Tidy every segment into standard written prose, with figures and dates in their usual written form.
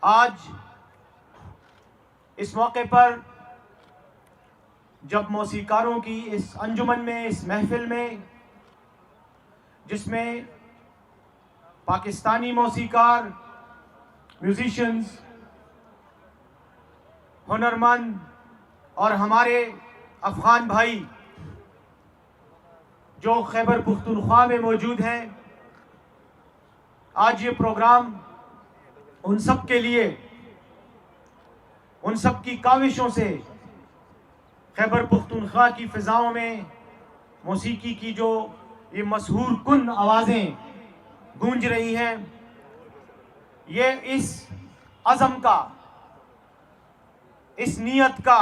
آج اس موقع پر جب موسیقاروں کی اس انجمن میں، اس محفل میں، جس میں پاکستانی موسیقار، میوزیشنز، ہنرمند اور ہمارے افغان بھائی جو خیبر پختونخوا میں موجود ہیں، آج یہ پروگرام ان سب کے لیے، ان سب کی کاوشوں سے خیبر پختونخوا کی فضاؤں میں موسیقی کی جو یہ مسحور کن آوازیں گونج رہی ہیں، یہ اس عزم کا، اس نیت کا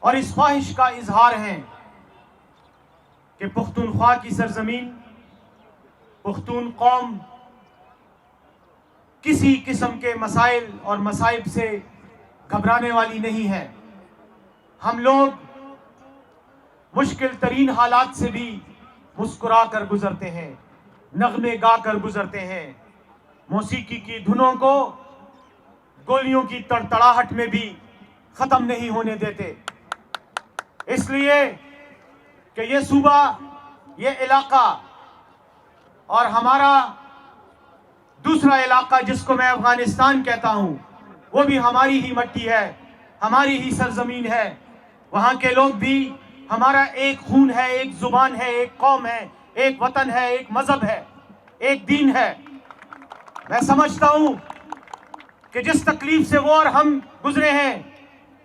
اور اس خواہش کا اظہار ہیں کہ پختونخوا کی سرزمین، پختون قوم کسی قسم کے مسائل اور مصائب سے گھبرانے والی نہیں ہے۔ ہم لوگ مشکل ترین حالات سے بھی مسکرا کر گزرتے ہیں، نغمے گا کر گزرتے ہیں، موسیقی کی دھنوں کو گولیوں کی تڑتڑاہٹ میں بھی ختم نہیں ہونے دیتے، اس لیے کہ یہ صوبہ، یہ علاقہ اور ہمارا دوسرا علاقہ جس کو میں افغانستان کہتا ہوں، وہ بھی ہماری ہی مٹی ہے، ہماری ہی سرزمین ہے۔ وہاں کے لوگ بھی ہمارا ایک خون ہے، ایک زبان ہے، ایک قوم ہے، ایک وطن ہے، ایک مذہب ہے، ایک دین ہے۔ میں سمجھتا ہوں کہ جس تکلیف سے وہ اور ہم گزرے ہیں،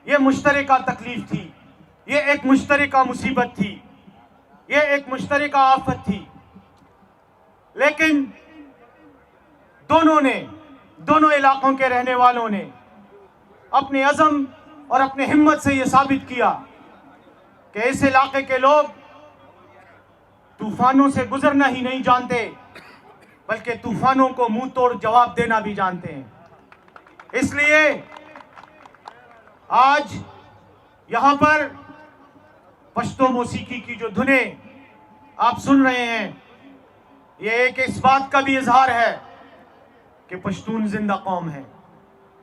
یہ مشترکہ تکلیف تھی، یہ ایک مشترکہ مصیبت تھی، یہ ایک مشترکہ آفت تھی، لیکن دونوں علاقوں کے رہنے والوں نے اپنے عزم اور اپنے ہمت سے یہ ثابت کیا کہ اس علاقے کے لوگ طوفانوں سے گزرنا ہی نہیں جانتے، بلکہ طوفانوں کو منہ توڑ جواب دینا بھی جانتے ہیں۔ اس لیے آج یہاں پر پشتو موسیقی کی جو دھنیں آپ سن رہے ہیں، یہ ایک اس بات کا بھی اظہار ہے کہ پشتون زندہ قوم ہے۔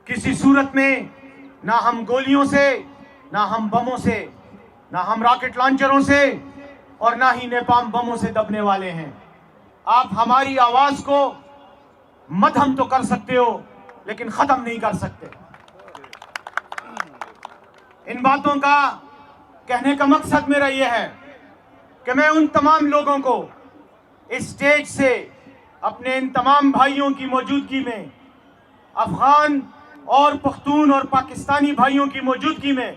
کسی صورت میں نہ ہم گولیوں سے، نہ ہم بموں سے، نہ ہم راکٹ لانچروں سے اور نہ ہی نیپام بموں سے دبنے والے ہیں۔ آپ ہماری آواز کو مدھم تو کر سکتے ہو، لیکن ختم نہیں کر سکتے۔ ان باتوں کا کہنے کا مقصد میرا یہ ہے کہ میں ان تمام لوگوں کو اس سٹیج سے، اپنے ان تمام بھائیوں کی موجودگی میں، افغان اور پختون اور پاکستانی بھائیوں کی موجودگی میں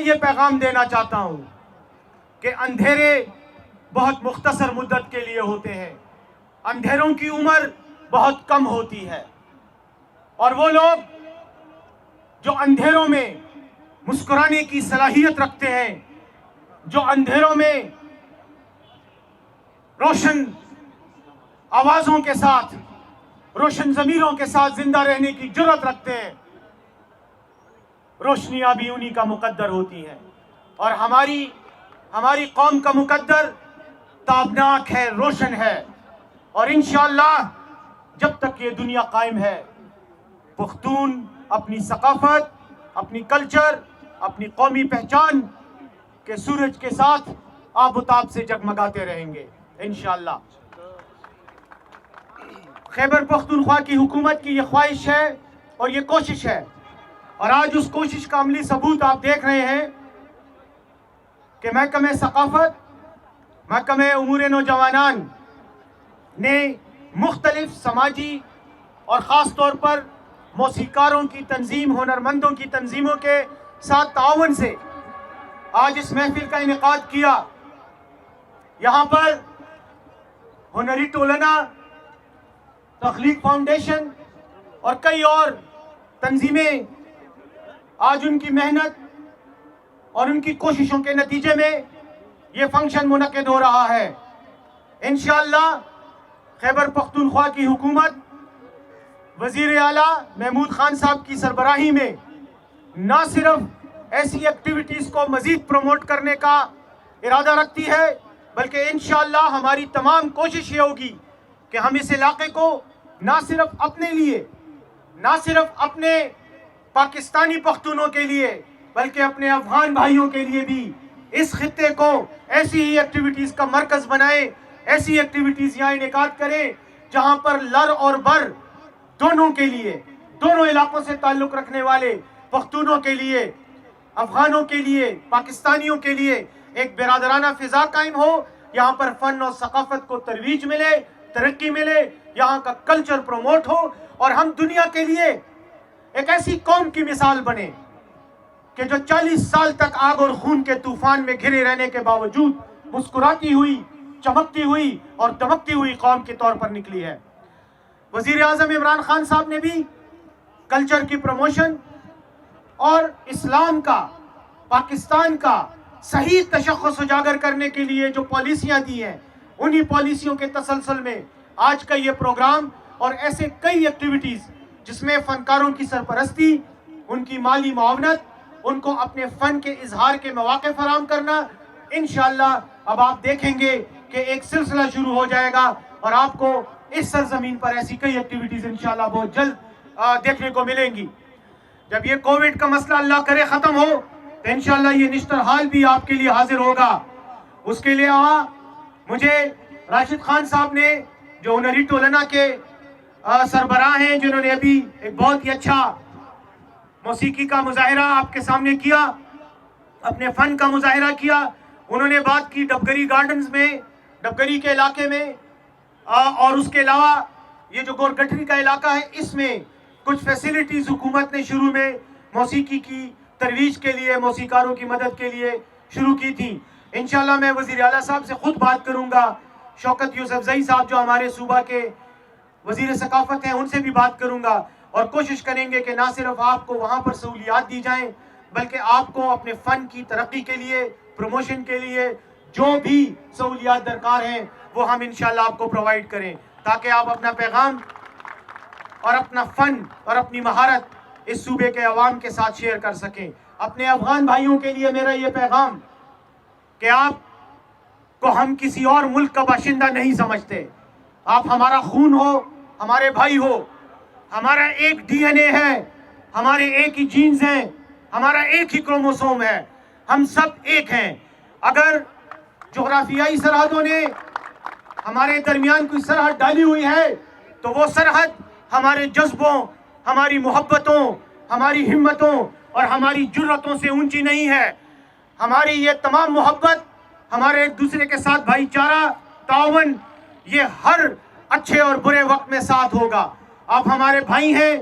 یہ پیغام دینا چاہتا ہوں کہ اندھیرے بہت مختصر مدت کے لیے ہوتے ہیں، اندھیروں کی عمر بہت کم ہوتی ہے، اور وہ لوگ جو اندھیروں میں مسکرانے کی صلاحیت رکھتے ہیں، جو اندھیروں میں روشن آوازوں کے ساتھ، روشن ضمیروں کے ساتھ زندہ رہنے کی جرات رکھتے ہیں، روشنیاں بھی انہی کا مقدر ہوتی ہیں، اور ہماری قوم کا مقدر تابناک ہے، روشن ہے، اور انشاءاللہ جب تک یہ دنیا قائم ہے، پختون اپنی ثقافت، اپنی کلچر، اپنی قومی پہچان کے سورج کے ساتھ آب و تاب سے جگمگاتے رہیں گے انشاءاللہ۔ خیبر پختونخوا کی حکومت کی یہ خواہش ہے اور یہ کوشش ہے، اور آج اس کوشش کا عملی ثبوت آپ دیکھ رہے ہیں کہ محکمہ ثقافت، محکمہ امور نوجوانان نے مختلف سماجی اور خاص طور پر موسیقاروں کی تنظیم، ہنرمندوں کی تنظیموں کے ساتھ تعاون سے آج اس محفل کا انعقاد کیا۔ یہاں پر ہنری ٹولنا، تخلیق فاؤنڈیشن اور کئی اور تنظیمیں آج ان کی محنت اور ان کی کوششوں کے نتیجے میں یہ فنکشن منعقد ہو رہا ہے۔ انشاءاللہ خیبر پختونخوا کی حکومت وزیر اعلیٰ محمود خان صاحب کی سربراہی میں نہ صرف ایسی ایکٹیویٹیز کو مزید پروموٹ کرنے کا ارادہ رکھتی ہے، بلکہ انشاءاللہ ہماری تمام کوشش یہ ہوگی کہ ہم اس علاقے کو نہ صرف اپنے لیے نہ صرف اپنے پاکستانی پختونوں کے لیے بلکہ اپنے افغان بھائیوں کے لیے بھی اس خطے کو ایسی ہی ایکٹیویٹیز کا مرکز بنائیں، ایسی ایکٹیویٹیز یہاں انعقاد کریں جہاں پر لر اور بر دونوں کے لیے، دونوں علاقوں سے تعلق رکھنے والے پختونوں کے لیے، افغانوں کے لیے، پاکستانیوں کے لیے ایک برادرانہ فضا قائم ہو، یہاں پر فن اور ثقافت کو ترویج ملے، ترقی ملے، یہاں کا کلچر پروموٹ ہو، اور ہم دنیا کے لیے ایک ایسی قوم کی مثال بنے کہ جو 40 سال تک آگ اور خون کے طوفان میں گھرے رہنے کے باوجود مسکراتی ہوئی، چمکتی ہوئی اور دمکتی ہوئی قوم کے طور پر نکلی ہے۔ وزیر اعظم عمران خان صاحب نے بھی کلچر کی پروموشن اور اسلام کا، پاکستان کا صحیح تشخص اجاگر کرنے کے لیے جو پالیسیاں دی ہیں، انہی پالیسیوں کے تسلسل میں آج کا یہ پروگرام اور ایسے کئی ایکٹیویٹیز جس میں فنکاروں کی سرپرستی، ان کی مالی معاونت، ان کو اپنے فن کے اظہار کے مواقع فراہم کرنا، انشاءاللہ اب آپ دیکھیں گے کہ ایک سلسلہ شروع ہو جائے گا اور آپ کو اس سرزمین پر ایسی کئی ایکٹیویٹیز انشاءاللہ بہت جلد دیکھنے کو ملیں گی۔ جب یہ کووڈ کا مسئلہ اللہ کرے ختم ہو تو انشاءاللہ یہ نشتر حال بھی آپ کے لیے حاضر ہوگا۔ اس کے لیے مجھے راشد خان صاحب نے جو ہنری ٹولنا کے سربراہ ہیں، جنہوں نے ابھی ایک بہت ہی اچھا موسیقی کا مظاہرہ آپ کے سامنے کیا، اپنے فن کا مظاہرہ کیا، انہوں نے بات کی ڈبگری گارڈنز میں، ڈبگری کے علاقے میں، اور اس کے علاوہ یہ جو گورگٹری کا علاقہ ہے اس میں کچھ فیسیلیٹیز حکومت نے شروع میں موسیقی کی ترویج کے لیے، موسیقاروں کی مدد کے لیے شروع کی تھی۔ انشاءاللہ میں وزیر اعلیٰ صاحب سے خود بات کروں گا، شوکت یوسف زئی صاحب جو ہمارے صوبہ کے وزیر ثقافت ہیں ان سے بھی بات کروں گا، اور کوشش کریں گے کہ نہ صرف آپ کو وہاں پر سہولیات دی جائیں بلکہ آپ کو اپنے فن کی ترقی کے لیے، پروموشن کے لیے جو بھی سہولیات درکار ہیں وہ ہم انشاءاللہ آپ کو پرووائڈ کریں، تاکہ آپ اپنا پیغام اور اپنا فن اور اپنی مہارت اس صوبے کے عوام کے ساتھ شیئر کر سکیں۔ اپنے افغان بھائیوں کے لیے میرا یہ پیغام کہ آپ کو ہم کسی اور ملک کا باشندہ نہیں سمجھتے، آپ ہمارا خون ہو، ہمارے بھائی ہو، ہمارا ایک ڈی این اے ہے، ہمارے ایک ہی جینز ہیں، ہمارا ایک ہی کروموسوم ہے، ہم سب ایک ہیں۔ اگر جغرافیائی سرحدوں نے ہمارے درمیان کوئی سرحد ڈالی ہوئی ہے تو وہ سرحد ہمارے جذبوں، ہماری محبتوں، ہماری ہمتوں اور ہماری جرأتوں سے اونچی نہیں ہے۔ ہماری یہ تمام محبت، ہمارے ایک دوسرے کے ساتھ بھائی چارہ، تعاون، یہ ہر اچھے اور برے وقت میں ساتھ ہوگا۔ آپ ہمارے بھائی ہیں،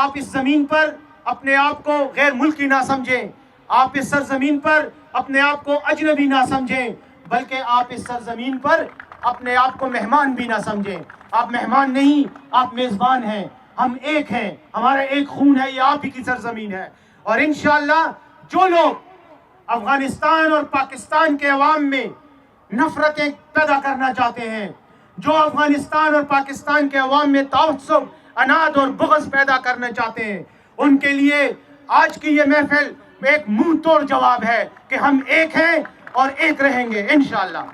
آپ اس زمین پر اپنے آپ کو غیر ملکی نہ سمجھیں، آپ اس سرزمین پر اپنے آپ کو اجنبی نہ سمجھیں، بلکہ آپ اس سرزمین پر اپنے آپ کو مہمان بھی نہ سمجھیں۔ آپ مہمان نہیں، آپ میزبان ہیں، ہم ایک ہیں، ہمارا ایک خون ہے، یہ آپ ہی کی سرزمین ہے۔ اور انشاءاللہ جو لوگ افغانستان اور پاکستان کے عوام میں نفرتیں پیدا کرنا چاہتے ہیں، جو افغانستان اور پاکستان کے عوام میں تعصب، عناد اور بغض پیدا کرنا چاہتے ہیں، ان کے لیے آج کی یہ محفل میں ایک منہ توڑ جواب ہے کہ ہم ایک ہیں اور ایک رہیں گے انشاءاللہ۔